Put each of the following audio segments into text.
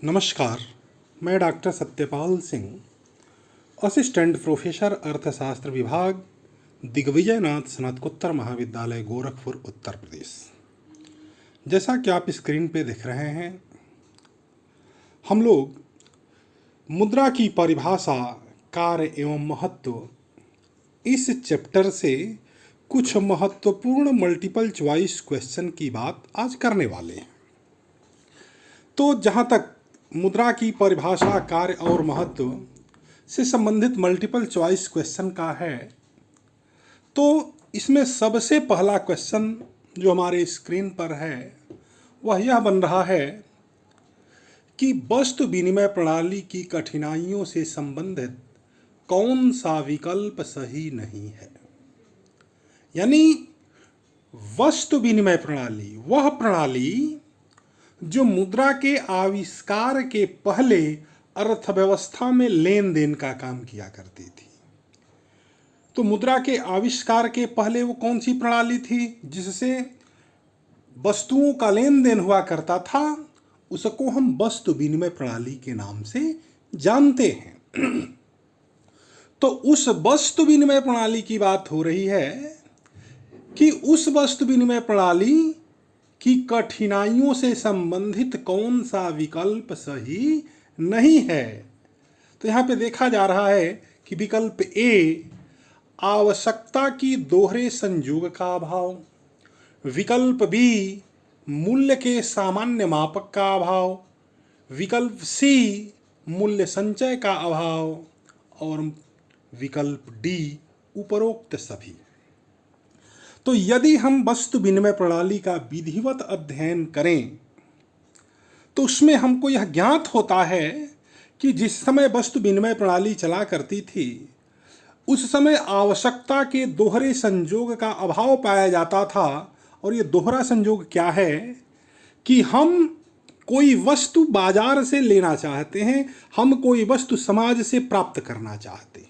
नमस्कार, मैं doctor Satyapal Singh, assistant professor अर्थशास्त्र विभाग, दिग्विजयनाथ स्नातकोत्तर महाविद्यालय, गोरखपुर, उत्तर प्रदेश। जैसा कि आप स्क्रीन पे दिख रहे हैं, हम लोग मुद्रा की परिभाषा, कार्य एवं महत्व, इस चैप्टर से कुछ महत्वपूर्ण मल्टीपल चॉइस क्वेश्चन की बात आज करने वाले हैं। तो जहाँ तक मुद्रा की परिभाषा, कार्य और महत्व से संबंधित मल्टीपल चॉइस क्वेश्चन का है, तो इसमें सबसे पहला क्वेश्चन जो हमारे स्क्रीन पर है वह यह बन रहा है कि वस्तु विनिमय प्रणाली की कठिनाइयों से संबंधित कौन सा विकल्प सही नहीं है। यानी वस्तु विनिमय प्रणाली वह प्रणाली जो मुद्रा के आविष्कार के पहले अर्थव्यवस्था में लेन देन का काम किया करती थी। तो मुद्रा के आविष्कार के पहले वो कौन सी प्रणाली थी जिससे वस्तुओं का लेन देन हुआ करता था, उसको हम वस्तु विनिमय प्रणाली के नाम से जानते हैं। तो उस वस्तु विनिमय प्रणाली की बात हो रही है कि उस वस्तु विनिमय प्रणाली की कठिनाइयों से संबंधित कौन सा विकल्प सही नहीं है। तो यहाँ पे देखा जा रहा है कि विकल्प ए, आवश्यकता की दोहरे संयोग का अभाव, विकल्प बी, मूल्य के सामान्य मापक का अभाव, विकल्प सी, मूल्य संचय का अभाव, और विकल्प डी, उपरोक्त सभी। तो यदि हम वस्तु विनिमय प्रणाली का विधिवत अध्ययन करें तो उसमें हमको यह ज्ञात होता है कि जिस समय वस्तु विनिमय प्रणाली चला करती थी उस समय आवश्यकता के दोहरे संयोग का अभाव पाया जाता था। और ये दोहरा संयोग क्या है कि हम कोई वस्तु बाजार से लेना चाहते हैं, हम कोई वस्तु समाज से प्राप्त करना चाहते हैं,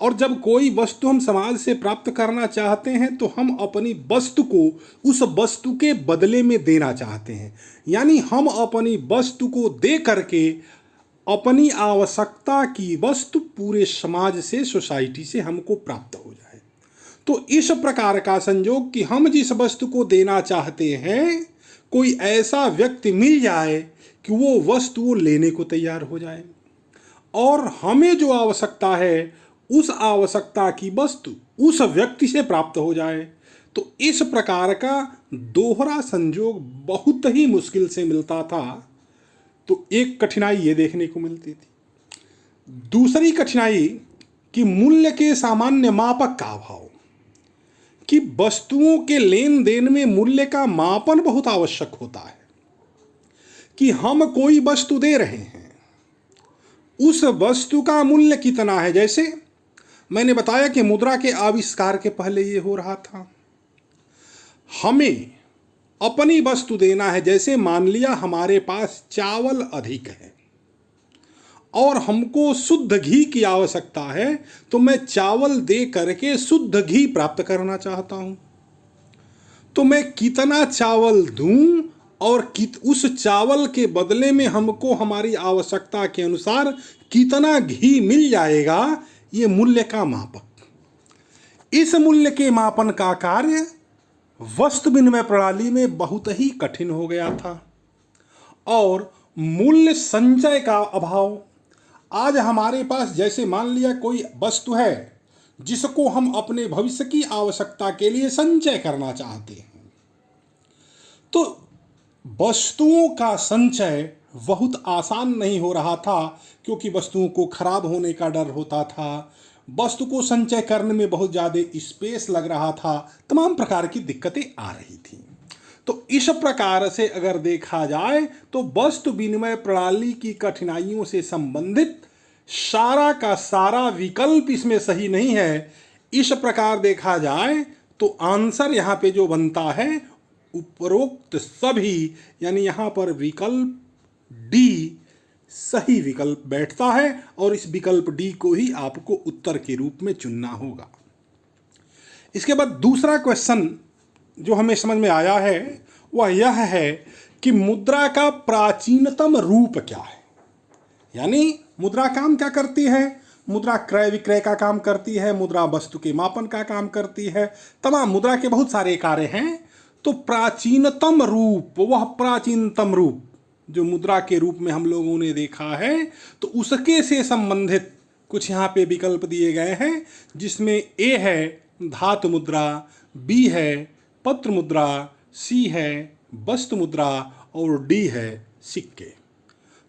और जब कोई वस्तु हम समाज से प्राप्त करना चाहते हैं तो हम अपनी वस्तु को उस वस्तु के बदले में देना चाहते हैं। यानी हम अपनी वस्तु को दे करके अपनी आवश्यकता की वस्तु पूरे समाज से, सोसाइटी से हमको प्राप्त हो जाए। तो इस प्रकार का संयोग कि हम जिस वस्तु को देना चाहते हैं कोई ऐसा व्यक्ति मिल जाए कि वो वस्तु लेने को तैयार हो जाए, और हमें जो आवश्यकता है उस आवश्यकता की वस्तु उस व्यक्ति से प्राप्त हो जाए। तो इस प्रकार का दोहरा संयोग बहुत ही मुश्किल से मिलता था। तो एक कठिनाई ये देखने को मिलती थी। दूसरी कठिनाई कि मूल्य के सामान्य मापक का अभाव, कि वस्तुओं के लेन देन में मूल्य का मापन बहुत आवश्यक होता है। कि हम कोई वस्तु दे रहे हैं, उस वस्तु का मूल्य कितना है। जैसे मैंने बताया कि मुद्रा के आविष्कार के पहले ये हो रहा था। हमें अपनी वस्तु देना है, जैसे मान लिया हमारे पास चावल अधिक है और हमको शुद्ध घी की आवश्यकता है, तो मैं चावल दे करके शुद्ध घी प्राप्त करना चाहता हूं। तो मैं कितना चावल दूं और उस चावल के बदले में हमको हमारी आवश्यकता के अनुसार कितना घी मिल जाएगा, ये मूल्य का मापक। इस मूल्य के मापन का कार्य वस्तु विनिमय प्रणाली में बहुत ही कठिन हो गया था। और मूल्य संचय का अभाव, आज हमारे पास जैसे मान लिया कोई वस्तु है जिसको हम अपने भविष्य की आवश्यकता के लिए संचय करना चाहते हैं, तो वस्तुओं का संचय बहुत आसान नहीं हो रहा था, क्योंकि वस्तुओं को खराब होने का डर होता था, वस्तु को संचय करने में बहुत ज़्यादा स्पेस लग रहा था, तमाम प्रकार की दिक्कतें आ रही थी। तो इस प्रकार से अगर देखा जाए तो वस्तु विनिमय प्रणाली की कठिनाइयों से संबंधित सारा का सारा विकल्प इसमें सही नहीं है। इस प्रकार देखा जाए तो आंसर यहाँ पे जो बनता है उपरोक्त सभी, यानी यहाँ पर विकल्प डी सही विकल्प बैठता है, और इस विकल्प डी को ही आपको उत्तर के रूप में चुनना होगा। इसके बाद दूसरा क्वेश्चन जो हमें समझ में आया है वह यह है कि मुद्रा का प्राचीनतम रूप क्या है। यानी मुद्रा काम क्या करती है? मुद्रा क्रय विक्रय का काम करती है, मुद्रा वस्तु के मापन का काम करती है, तमाम मुद्रा के बहुत सारे कार्य हैं। तो प्राचीनतम रूप, वह प्राचीनतम रूप जो मुद्रा के रूप में हम लोगों ने देखा है, तो उसके से संबंधित कुछ यहाँ पे विकल्प दिए गए हैं, जिसमें ए है धातु मुद्रा, बी है पत्र मुद्रा, सी है वस्तु मुद्रा और डी है सिक्के।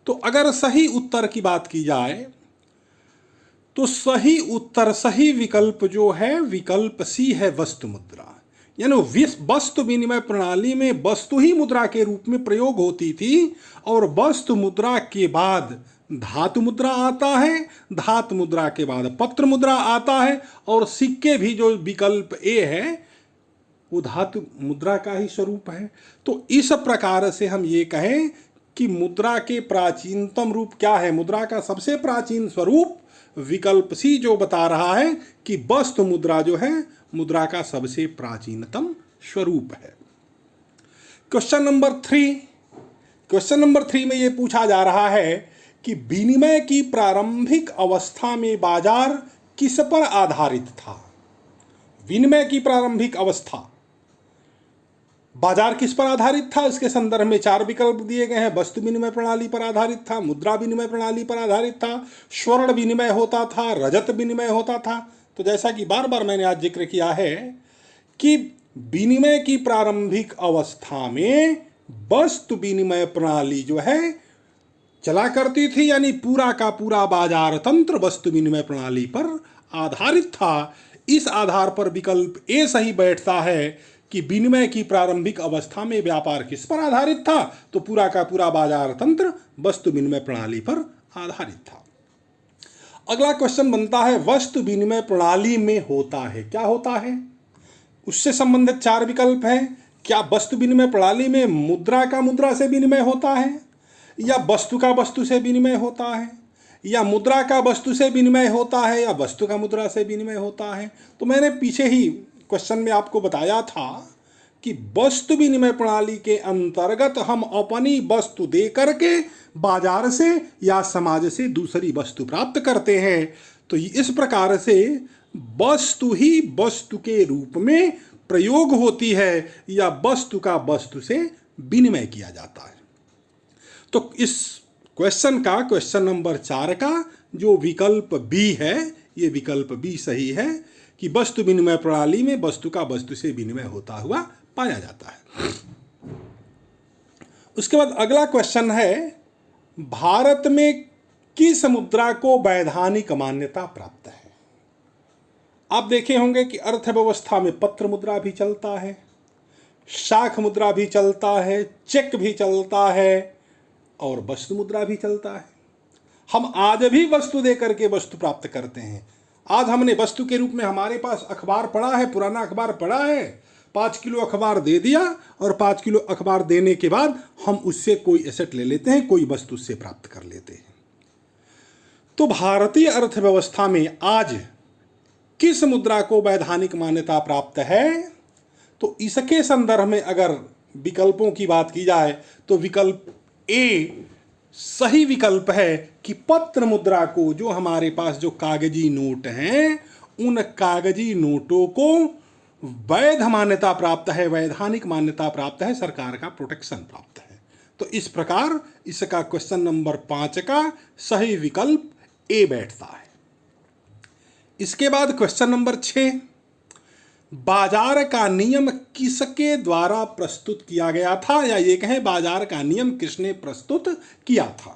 तो अगर सही उत्तर की बात की जाए तो सही उत्तर, सही विकल्प जो है विकल्प सी है वस्तु मुद्रा। यानी वस्तु विनिमय प्रणाली में वस्तु ही मुद्रा के रूप में प्रयोग होती थी और वस्तु मुद्रा के बाद धातु मुद्रा आता है, धातु मुद्रा के बाद पत्र मुद्रा आता है और सिक्के भी जो विकल्प ए है वो धातु मुद्रा का ही स्वरूप है। तो इस प्रकार से हम ये कहें कि मुद्रा के प्राचीनतम रूप क्या है, मुद्रा का सबसे प्राचीन स्वरूप विकल्प सी जो बता रहा है कि वस्तु मुद्रा जो है मुद्रा का सबसे प्राचीनतम स्वरूप है। क्वेश्चन नंबर 3 में ये पूछा जा रहा है कि विनिमय की प्रारंभिक अवस्था में बाजार किस पर आधारित था। विनिमय की प्रारंभिक अवस्था बाजार किस पर आधारित था, इसके संदर्भ में 4 विकल्प दिए गए हैं। वस्तु विनिमय प्रणाली पर आधारित था, मुद्रा विनिमय प्रणाली पर आधारित था, स्वर्ण विनिमय होता था, रजत विनिमय होता था। तो जैसा कि बार बार मैंने आज जिक्र किया है कि विनिमय की प्रारंभिक अवस्था में वस्तु विनिमय प्रणाली जो है चला करती थी, यानी पूरा का पूरा बाजार तंत्र वस्तु विनिमय प्रणाली पर आधारित था। इस आधार पर विकल्प ए सही बैठता है कि विनिमय की प्रारंभिक अवस्था में व्यापार किस पर आधारित था, तो पूरा का पूरा बाजार तंत्र वस्तु विनिमय प्रणाली पर आधारित था। अगला क्वेश्चन बनता है वस्तु विनिमय प्रणाली में होता है क्या होता है, उससे संबंधित 4 विकल्प हैं। क्या वस्तु विनिमय प्रणाली में मुद्रा का मुद्रा से विनिमय होता है, या वस्तु का वस्तु से विनिमय होता है, या मुद्रा का वस्तु से विनिमय होता है, या वस्तु का मुद्रा से विनिमय होता है। तो मैंने पीछे ही क्वेश्चन में आपको बताया था कि वस्तु विनिमय प्रणाली के अंतर्गत हम अपनी वस्तु दे करके बाजार से या समाज से दूसरी वस्तु प्राप्त करते हैं। तो इस प्रकार से वस्तु ही वस्तु के रूप में प्रयोग होती है या वस्तु का वस्तु से विनिमय किया जाता है। तो इस क्वेश्चन नंबर 4 का जो विकल्प बी है, ये विकल्प बी सही है कि वस्तु विनिमय प्रणाली में वस्तु का वस्तु से विनिमय होता हुआ पाया जाता है। उसके बाद अगला क्वेश्चन है भारत में किस मुद्रा को वैधानिक मान्यता प्राप्त है। आप देखे होंगे कि अर्थव्यवस्था में पत्र मुद्रा भी चलता है, शाख मुद्रा भी चलता है, चेक भी चलता है और वस्तु मुद्रा भी चलता है। हम आज भी वस्तु दे करके वस्तु प्राप्त करते हैं। आज हमने वस्तु के रूप में हमारे पास अखबार पड़ा है, पुराना अखबार पड़ा है, 5 किलो अखबार दे दिया और 5 किलो अखबार देने के बाद हम उससे कोई एसेट ले लेते हैं, कोई वस्तु उससे प्राप्त कर लेते हैं। तो भारतीय अर्थव्यवस्था में आज किस मुद्रा को वैधानिक मान्यता प्राप्त है, तो इसके संदर्भ में अगर विकल्पों की बात की जाए तो विकल्प ए सही विकल्प है कि पत्र मुद्रा को, जो हमारे पास जो कागजी नोट हैं, उन कागजी नोटों को वैध मान्यता प्राप्त है, वैधानिक मान्यता प्राप्त है, सरकार का प्रोटेक्शन प्राप्त है। तो इस प्रकार इसका क्वेश्चन नंबर 5 का सही विकल्प ए बैठता है। इसके बाद क्वेश्चन नंबर 6, बाजार का नियम किसके द्वारा प्रस्तुत किया गया था, या ये कहें बाजार का नियम किसने प्रस्तुत किया था।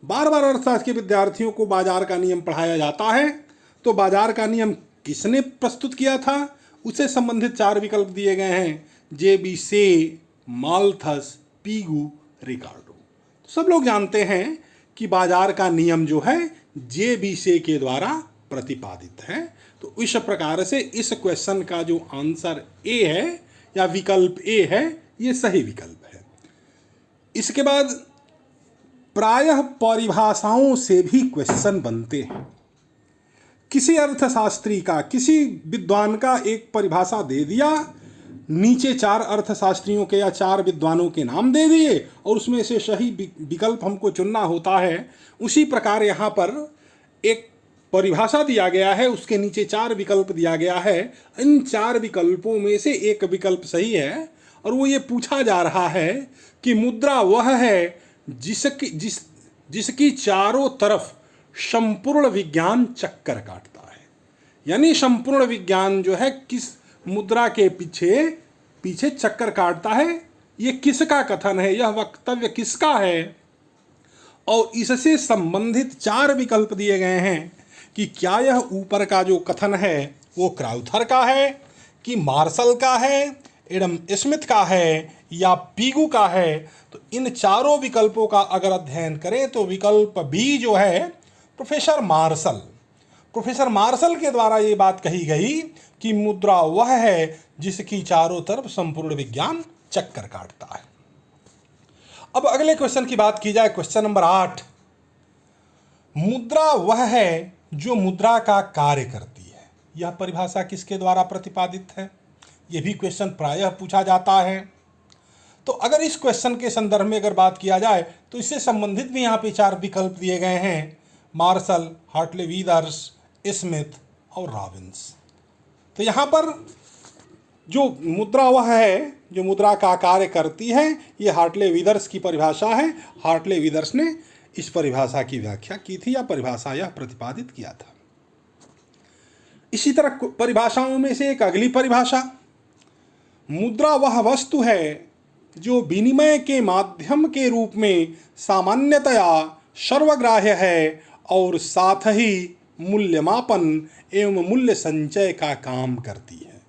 बार बार अर्थशास्त्र के विद्यार्थियों को बाजार का नियम पढ़ाया जाता है, तो बाजार का नियम किसने प्रस्तुत किया था, उससे संबंधित 4 विकल्प दिए गए हैं, जेबी से, माल्थस, पीगू, रिकार्डो। तो सब लोग जानते हैं कि बाजार का नियम जो है जेबी से के द्वारा प्रतिपादित है। तो इस प्रकार से इस क्वेश्चन का जो आंसर ए है या विकल्प ए है, ये सही विकल्प है। इसके बाद प्रायः परिभाषाओं से भी क्वेश्चन बनते हैं। किसी अर्थशास्त्री का, किसी विद्वान का एक परिभाषा दे दिया, नीचे 4 अर्थशास्त्रियों के या 4 विद्वानों के नाम दे दिए और उसमें से सही विकल्प हमको चुनना होता है। उसी प्रकार यहाँ पर एक परिभाषा दिया गया है, उसके नीचे 4 विकल्प दिया गया है। इन 4 विकल्पों में से एक विकल्प सही है और वो ये पूछा जा रहा है कि मुद्रा वह है जिसकी चारों तरफ संपूर्ण विज्ञान चक्कर काटता है। यानी संपूर्ण विज्ञान जो है किस मुद्रा के पीछे चक्कर काटता है, ये किसका कथन है, यह वक्तव्य किसका है। और इससे संबंधित 4 विकल्प दिए गए हैं कि क्या यह ऊपर का जो कथन है वो क्राउथर का है, कि मार्शल का है, एडम स्मिथ का है या पीगू का है। तो इन चारों विकल्पों का अगर अध्ययन करें तो विकल्प बी जो है प्रोफेसर मार्शल के द्वारा ये बात कही गई कि मुद्रा वह है जिसकी चारों तरफ संपूर्ण विज्ञान चक्कर काटता है। अब अगले क्वेश्चन की बात की जाए, क्वेश्चन नंबर 8। मुद्रा वह है जो मुद्रा का कार्य करती है। यह परिभाषा किसके द्वारा प्रतिपादित है? यह भी क्वेश्चन प्रायः पूछा जाता है। तो अगर इस क्वेश्चन के संदर्भ में अगर बात किया जाए तो इससे संबंधित भी यहाँ पे 4 विकल्प दिए गए हैं, मार्शल, हार्टले वीदर्स, स्मिथ और रॉबिन्स। तो यहाँ पर जो मुद्रा वह है जो मुद्रा का कार्य करती है, ये हार्टले वीदर्स की परिभाषा है। हार्टले वीदर्स ने इस परिभाषा की व्याख्या की थी या परिभाषा यह प्रतिपादित किया था। इसी तरह परिभाषाओं में से एक अगली परिभाषा, मुद्रा वह वस्तु है जो विनिमय के माध्यम के रूप में सामान्यतया सर्वग्राह्य है और साथ ही मूल्यमापन एवं मूल्य संचय का काम करती है।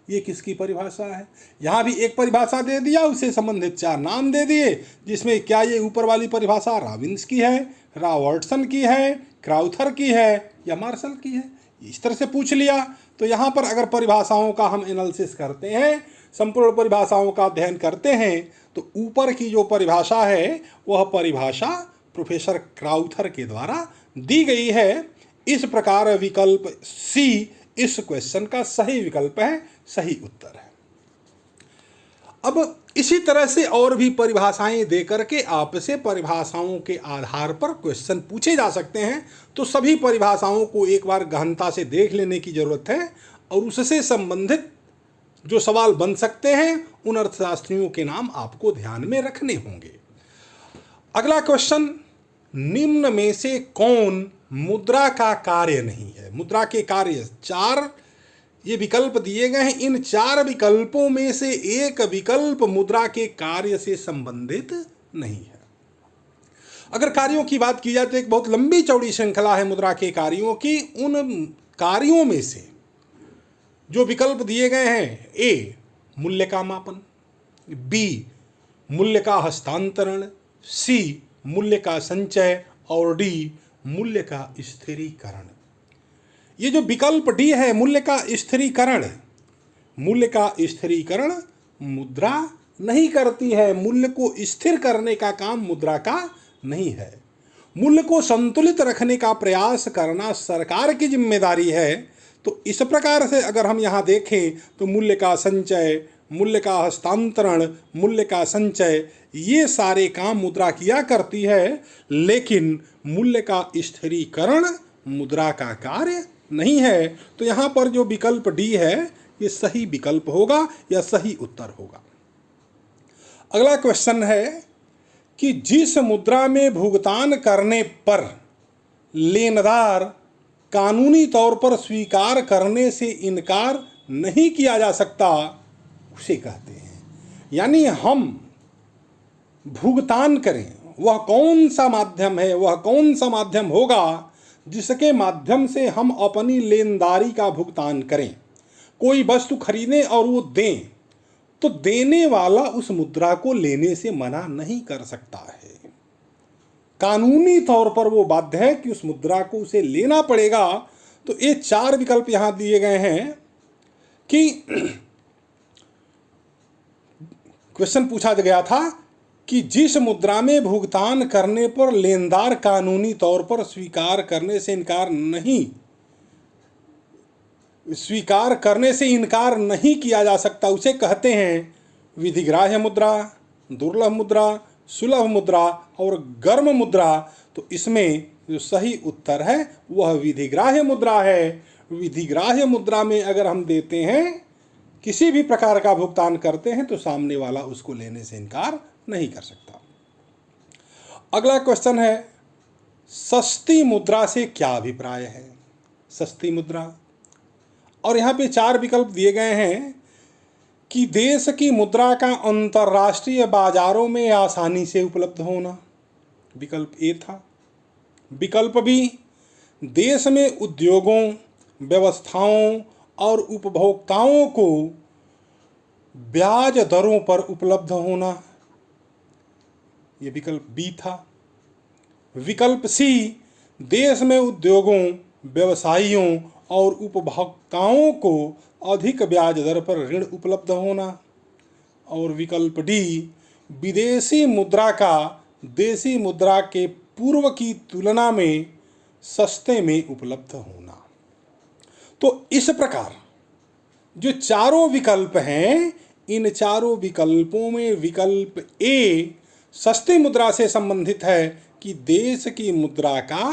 ये किसकी परिभाषा है? यहाँ भी एक परिभाषा दे दिया, उससे संबंधित 4 नाम दे दिए, जिसमें क्या ये ऊपर वाली परिभाषा रॉबिन्स की है, रॉबर्टसन की है, क्राउथर की है या मार्शल की है। इस तरह से पूछ लिया। तो यहाँ पर अगर परिभाषाओं का हम एनालिसिस करते हैं, संपूर्ण परिभाषाओं का अध्ययन करते हैं, तो ऊपर की जो परिभाषा है वह परिभाषा प्रोफेसर क्राउथर के द्वारा दी गई है। इस प्रकार विकल्प सी इस क्वेश्चन का सही विकल्प है, सही उत्तर है। अब इसी तरह से और भी परिभाषाएं देकर के आपसे परिभाषाओं के आधार पर क्वेश्चन पूछे जा सकते हैं। तो सभी परिभाषाओं को एक बार गहनता से देख लेने की जरूरत है और उससे संबंधित जो सवाल बन सकते हैं उन अर्थशास्त्रियों के नाम आपको ध्यान में रखने होंगे। अगला क्वेश्चन, निम्न में से कौन मुद्रा का कार्य नहीं है? मुद्रा के कार्य 4 ये विकल्प दिए गए हैं। इन 4 विकल्पों में से एक विकल्प मुद्रा के कार्य से संबंधित नहीं है। अगर कार्यों की बात की जाए तो एक बहुत लंबी चौड़ी श्रृंखला है मुद्रा के कार्यों की। उन कार्यों में से जो विकल्प दिए गए हैं, ए मूल्य का मापन, बी मूल्य का हस्तांतरण, सी मूल्य का संचय और डी मूल्य का स्थिरीकरण। ये जो विकल्प डी है मूल्य का स्थिरीकरण, मूल्य का स्थिरीकरण मुद्रा नहीं करती है। मूल्य को स्थिर करने का काम मुद्रा का नहीं है। मूल्य को संतुलित रखने का प्रयास करना सरकार की जिम्मेदारी है। तो इस प्रकार से अगर हम यहाँ देखें तो मूल्य का संचय, मूल्य का हस्तांतरण, मूल्य का संचय, ये सारे काम मुद्रा किया करती है, लेकिन मूल्य का स्थिरीकरण मुद्रा का कार्य नहीं है। तो यहाँ पर जो विकल्प डी है ये सही विकल्प होगा या सही उत्तर होगा। अगला क्वेश्चन है कि जिस मुद्रा में भुगतान करने पर लेनदार कानूनी तौर पर स्वीकार करने से इनकार नहीं किया जा सकता, उसे कहते हैं। यानी हम भुगतान करें, वह कौन सा माध्यम है, वह कौन सा माध्यम होगा जिसके माध्यम से हम अपनी लेनदारी का भुगतान करें। कोई वस्तु खरीदें और वो दें, तो देने वाला उस मुद्रा को लेने से मना नहीं कर सकता है। कानूनी तौर पर वो बाध्य है कि उस मुद्रा को उसे लेना पड़ेगा। तो ये 4 विकल्प यहाँ दिए गए हैं कि क्वेश्चन पूछा गया था कि जिस मुद्रा में भुगतान करने पर लेनदार कानूनी तौर पर स्वीकार करने से इनकार नहीं स्वीकार करने से इनकार नहीं किया जा सकता, उसे कहते हैं विधिग्राह्य मुद्रा, दुर्लभ मुद्रा, सुलभ मुद्रा और गर्म मुद्रा। तो इसमें जो सही उत्तर है वह विधिग्राह्य मुद्रा है। विधिग्राह्य मुद्रा में अगर हम देते हैं, किसी भी प्रकार का भुगतान करते हैं, तो सामने वाला उसको लेने से इनकार नहीं कर सकता। अगला क्वेश्चन है, सस्ती मुद्रा से क्या अभिप्राय है? सस्ती मुद्रा, और यहाँ पे 4 विकल्प दिए गए हैं कि देश की मुद्रा का अंतर्राष्ट्रीय बाजारों में आसानी से उपलब्ध होना, विकल्प ए था। विकल्प बी, देश में उद्योगों, व्यवस्थाओं और उपभोक्ताओं को ब्याज दरों पर उपलब्ध होना, ये विकल्प बी था। विकल्प सी, देश में उद्योगों, व्यवसायियों और उपभोक्ताओं को अधिक ब्याज दर पर ऋण उपलब्ध होना, और विकल्प डी, विदेशी मुद्रा का देशी मुद्रा के पूर्व की तुलना में सस्ते में उपलब्ध होना। तो इस प्रकार जो चारों विकल्प हैं, इन चारों विकल्पों में विकल्प ए सस्ती मुद्रा से संबंधित है कि देश की मुद्रा का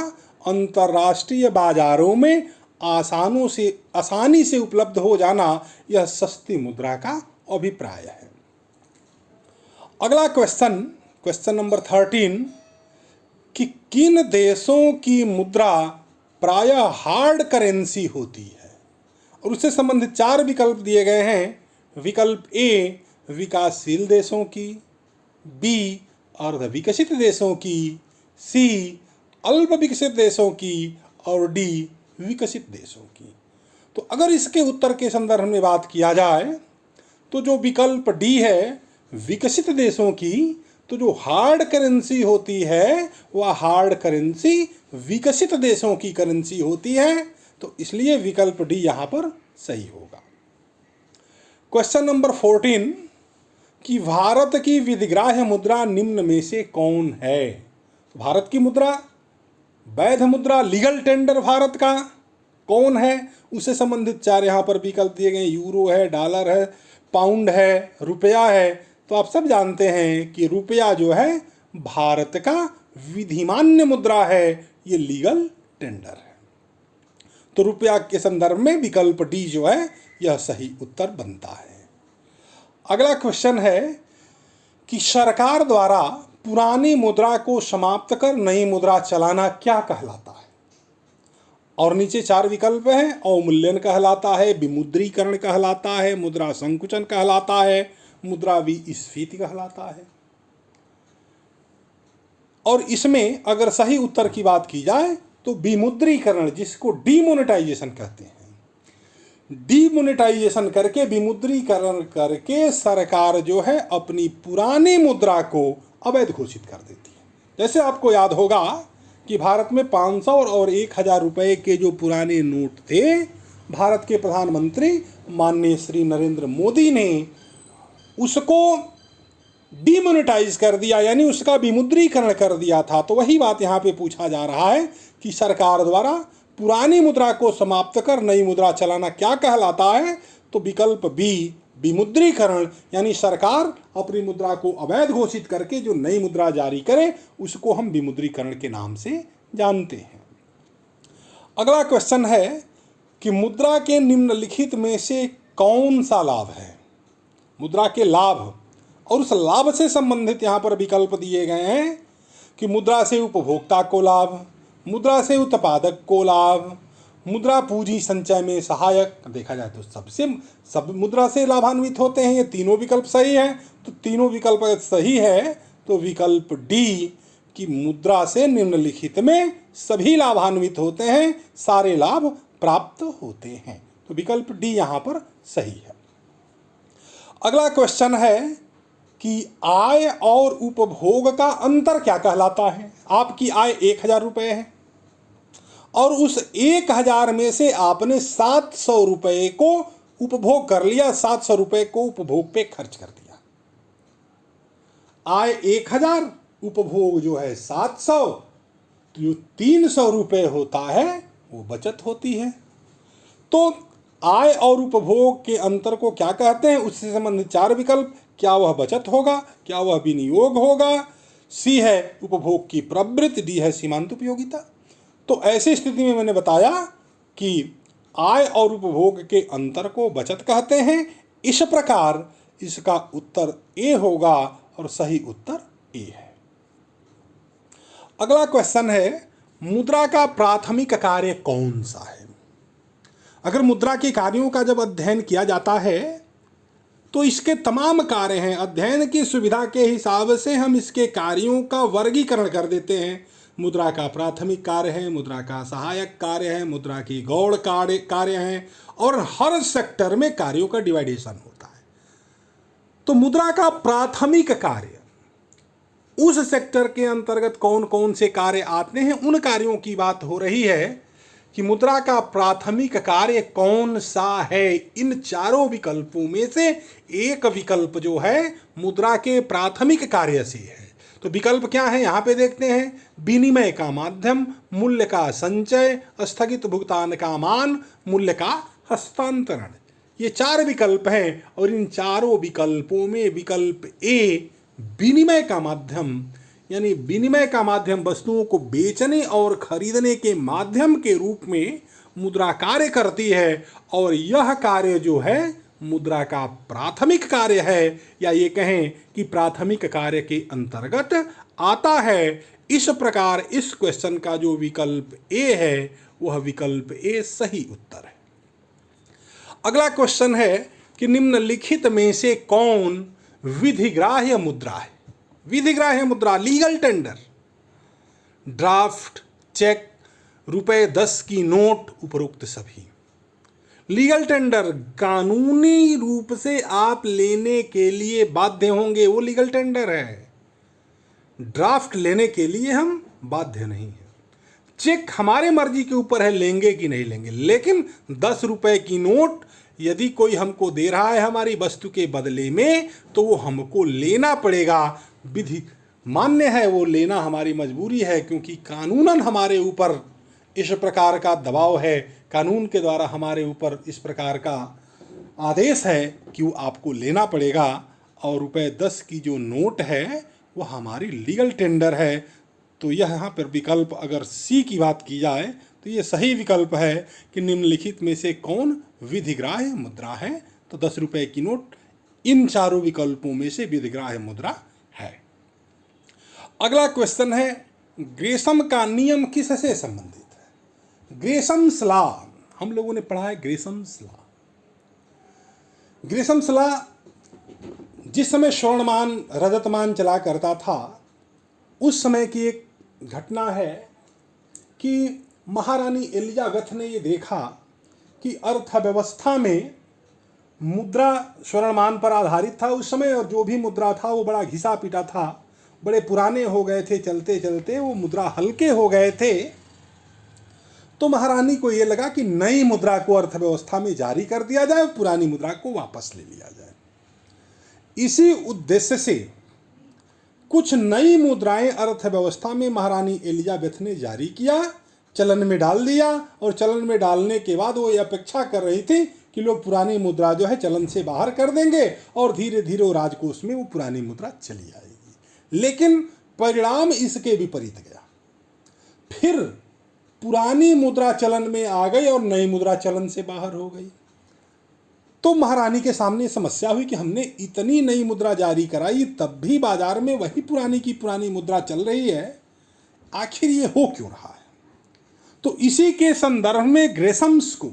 अंतर्राष्ट्रीय बाजारों में आसानी से उपलब्ध हो जाना, यह सस्ती मुद्रा का अभिप्राय है। अगला क्वेश्चन नंबर 13 कि किन देशों की मुद्रा प्रायः हार्ड करेंसी होती है, और उससे संबंधित 4 विकल्प दिए गए हैं। विकल्प ए विकासशील देशों की, बी अर्ध विकसित देशों की, सी अल्प विकसित देशों की, और डी विकसित देशों की। तो अगर इसके उत्तर के संदर्भ में बात किया जाए, तो जो विकल्प डी है विकसित देशों की, तो जो हार्ड करेंसी होती है वह हार्ड करेंसी विकसित देशों की करेंसी होती है। तो इसलिए विकल्प डी यहाँ पर सही होगा। क्वेश्चन नंबर 14 कि भारत की विधिग्राह्य मुद्रा निम्न में से कौन है? भारत की मुद्रा, वैध मुद्रा, लीगल टेंडर भारत का कौन है, उससे संबंधित 4 यहाँ पर विकल्प दिए गए। यूरो है, डॉलर है, पाउंड है, रुपया है। तो आप सब जानते हैं कि रुपया जो है भारत का विधिमान्य मुद्रा है, ये लीगल टेंडर है। तो रुपया के संदर्भ में विकल्प डी जो है यह सही उत्तर बनता है। अगला क्वेश्चन है कि सरकार द्वारा पुरानी मुद्रा को समाप्त कर नई मुद्रा चलाना क्या कहलाता है? और नीचे 4 विकल्प हैं। अवमूल्यन कहलाता है, विमुद्रीकरण कहलाता है, मुद्रा संकुचन कहलाता है, मुद्रा विस्फीति कहलाता है। और इसमें अगर सही उत्तर की बात की जाए तो विमुद्रीकरण, जिसको डीमोनेटाइजेशन कहते हैं, डीमोनेटाइजेशन करके, विमुद्रीकरण करके सरकार जो है अपनी पुरानी मुद्रा को अवैध घोषित कर देती है। जैसे आपको याद होगा कि भारत में 500 और 1000 रुपए के जो पुराने नोट थे, भारत के प्रधानमंत्री माननीय श्री नरेंद्र मोदी ने उसको डीमोनेटाइज कर दिया, यानी उसका विमुद्रीकरण कर दिया था। तो वही बात यहाँ पे पूछा जा रहा है कि सरकार द्वारा पुरानी मुद्रा को समाप्त कर नई मुद्रा चलाना क्या कहलाता है? तो विकल्प बी विमुद्रीकरण, यानी सरकार अपनी मुद्रा को अवैध घोषित करके जो नई मुद्रा जारी करे उसको हम विमुद्रीकरण के नाम से जानते हैं। अगला क्वेश्चन है कि मुद्रा के निम्नलिखित में से कौन सा लाभ है? मुद्रा के लाभ और उस लाभ से संबंधित यहाँ पर विकल्प दिए गए हैं कि मुद्रा से उपभोक्ता को लाभ, मुद्रा से उत्पादक को लाभ, मुद्रा पूंजी संचय में सहायक। देखा जाए तो सब मुद्रा से लाभान्वित होते हैं। ये तीनों विकल्प सही हैं। तो तीनों विकल्प सही है तो विकल्प डी कि मुद्रा से निम्नलिखित में सभी लाभान्वित होते हैं, सारे लाभ प्राप्त होते हैं। तो विकल्प डी यहाँ पर सही है। अगला क्वेश्चन है कि आय और उपभोग का अंतर क्या कहलाता है? आपकी आय 1000 रुपये है और उस 1000 में से आपने 700 रुपये को उपभोग कर लिया, 700 रुपये को उपभोग पे खर्च कर दिया। आय 1000, उपभोग जो है 700, तो जो 300 रुपये होता है वो बचत होती है। तो आय और उपभोग के अंतर को क्या कहते हैं, उससे संबंधित 4 विकल्प। क्या वह बचत होगा, क्या वह विनियोग होगा, सी है उपभोग की प्रवृत्ति, डी है सीमांत उपयोगिता। तो ऐसी स्थिति में मैंने बताया कि आय और उपभोग के अंतर को बचत कहते हैं। इस प्रकार इसका उत्तर ए होगा और सही उत्तर ए है। अगला क्वेश्चन है, मुद्रा का प्राथमिक कार्य कौन सा है। अगर मुद्रा के कार्यों का जब अध्ययन किया जाता है तो इसके तमाम कार्य हैं, अध्ययन की सुविधा के हिसाब से हम इसके कार्यों का वर्गीकरण कर देते हैं। मुद्रा का प्राथमिक कार्य है, मुद्रा का सहायक कार्य है, मुद्रा की गौण कार्य हैं, और हर सेक्टर में कार्यों का डिवाइडेशन होता है। तो मुद्रा का प्राथमिक कार्य, उस सेक्टर के अंतर्गत कौन कौन से कार्य आते हैं, उन कार्यों की बात हो रही है कि मुद्रा का प्राथमिक कार्य कौन सा है। इन चारों विकल्पों में से एक विकल्प जो है मुद्रा के प्राथमिक कार्य से है। तो विकल्प क्या है यहाँ पे देखते हैं, विनिमय का माध्यम, मूल्य का संचय, स्थगित भुगतान का मान, मूल्य का हस्तांतरण। ये 4 विकल्प हैं और इन चारों विकल्पों में विकल्प ए विनिमय का माध्यम, यानी विनिमय का माध्यम वस्तुओं को बेचने और खरीदने के माध्यम के रूप में मुद्रा कार्य करती है, और यह कार्य जो है मुद्रा का प्राथमिक कार्य है, या ये कहें कि प्राथमिक कार्य के अंतर्गत आता है। इस प्रकार इस क्वेश्चन का जो विकल्प ए है वह विकल्प ए सही उत्तर है। अगला क्वेश्चन है कि निम्नलिखित में से कौन विधिग्राह्य मुद्रा है। विधिग्राह्य मुद्रा, लीगल टेंडर, ड्राफ्ट, चेक, ₹10 की नोट, उपरोक्त सभी। लीगल टेंडर, कानूनी रूप से आप लेने के लिए बाध्य होंगे, वो लीगल टेंडर है। ड्राफ्ट लेने के लिए हम बाध्य नहीं हैं। चेक हमारे मर्जी के ऊपर है लेंगे कि नहीं लेंगे, लेकिन ₹10 की नोट यदि कोई हमको दे रहा है हमारी वस्तु के बदले में तो वो हमको लेना पड़ेगा। विधि मान्य है, वो लेना हमारी मजबूरी है, क्योंकि कानूनन हमारे ऊपर इस प्रकार का दबाव है, कानून के द्वारा हमारे ऊपर इस प्रकार का आदेश है कि वो आपको लेना पड़ेगा। और ₹10 की जो नोट है वो हमारी लीगल टेंडर है। तो यह यहाँ पर विकल्प अगर सी की बात की जाए तो ये सही विकल्प है कि निम्नलिखित में से कौन विधिग्राह्य मुद्रा है। तो ₹10 की नोट इन चारों विकल्पों में से विधिग्राह्य मुद्रा है। अगला क्वेश्चन है, ग्रेसम का नियम किससे संबंधित है। ग्रेसम्स लॉ, हम लोगों ने पढ़ा है ग्रेसम्स लॉ। ग्रेसम्स लॉ जिस समय स्वर्णमान रजतमान चला करता था उस समय की एक घटना है कि महारानी एलिजाबेथ ने ये देखा कि अर्थव्यवस्था में मुद्रा स्वर्णमान पर आधारित था उस समय, और जो भी मुद्रा था वो बड़ा घिसा पीटा था, बड़े पुराने हो गए थे, चलते चलते वो मुद्रा हल्के हो गए थे। तो महारानी को ये लगा कि नई मुद्रा को अर्थव्यवस्था में जारी कर दिया जाए, पुरानी मुद्रा को वापस ले लिया जाए। इसी उद्देश्य से कुछ नई मुद्राएं अर्थव्यवस्था में महारानी एलिजाबेथ ने जारी किया, चलन में डाल दिया, और चलन में डालने के बाद वो ये अपेक्षा कर रही थी कि लोग पुरानी मुद्रा जो है चलन से बाहर कर देंगे और धीरे धीरे वो राजकोष में वो पुरानी मुद्रा चली आएगी। लेकिन परिणाम इसके विपरीत गया। फिर पुरानी मुद्रा चलन में आ गई और नई मुद्रा चलन से बाहर हो गई। तो महारानी के सामने समस्या हुई कि हमने इतनी नई मुद्रा जारी कराई, तब भी बाजार में वही पुरानी की पुरानी मुद्रा चल रही है, आखिर ये हो क्यों रहा है। तो इसी के संदर्भ में ग्रेसम्स को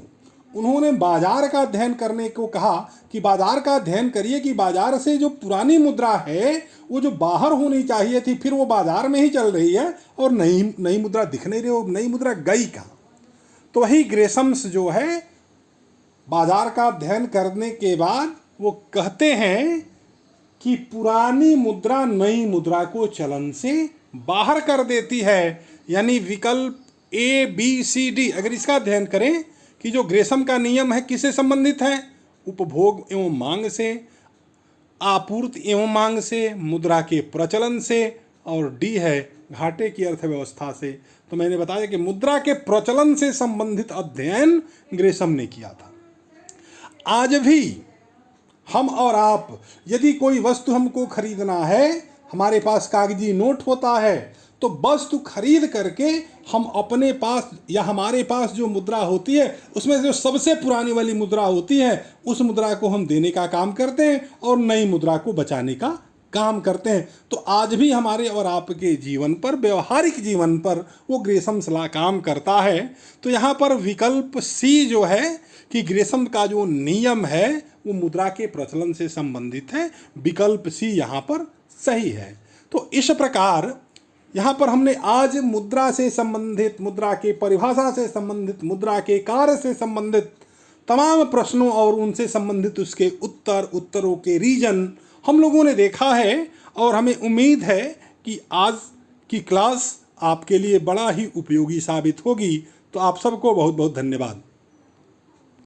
उन्होंने बाजार का अध्ययन करने को कहा कि बाजार का अध्ययन करिए कि बाजार से जो पुरानी मुद्रा है वो जो बाहर होनी चाहिए थी, फिर वो बाजार में ही चल रही है और नई मुद्रा दिख नहीं रही, वो नई मुद्रा गई कहाँ। तो वही ग्रेसम्स जो है बाजार का अध्ययन करने के बाद वो कहते हैं कि पुरानी मुद्रा नई मुद्रा को चलन से बाहर कर देती है। यानी विकल्प ए बी सी डी अगर इसका अध्ययन करें कि जो ग्रेसम का नियम है किससे संबंधित है, उपभोग एवं मांग से, आपूर्ति एवं मांग से, मुद्रा के प्रचलन से, और डी है घाटे की अर्थव्यवस्था से। तो मैंने बताया कि मुद्रा के प्रचलन से संबंधित अध्ययन ग्रेसम ने किया था। आज भी हम और आप, यदि कोई वस्तु हमको खरीदना है, हमारे पास कागजी नोट होता है, तो वस्तु खरीद करके हम अपने पास या हमारे पास जो मुद्रा होती है उसमें जो सबसे पुरानी वाली मुद्रा होती है उस मुद्रा को हम देने का काम करते हैं और नई मुद्रा को बचाने का काम करते हैं। तो आज भी हमारे और आपके जीवन पर, व्यवहारिक जीवन पर वो ग्रेसम ला काम करता है। तो यहाँ पर विकल्प सी जो है कि ग्रेसम का जो नियम है वो मुद्रा के प्रचलन से संबंधित है, विकल्प सी यहाँ पर सही है। तो इस प्रकार यहाँ पर हमने आज मुद्रा से संबंधित, मुद्रा के परिभाषा से संबंधित, मुद्रा के कार्य से संबंधित तमाम प्रश्नों और उनसे संबंधित उसके उत्तरों के रीजन हम लोगों ने देखा है। और हमें उम्मीद है कि आज की क्लास आपके लिए बड़ा ही उपयोगी साबित होगी। तो आप सबको बहुत बहुत धन्यवाद।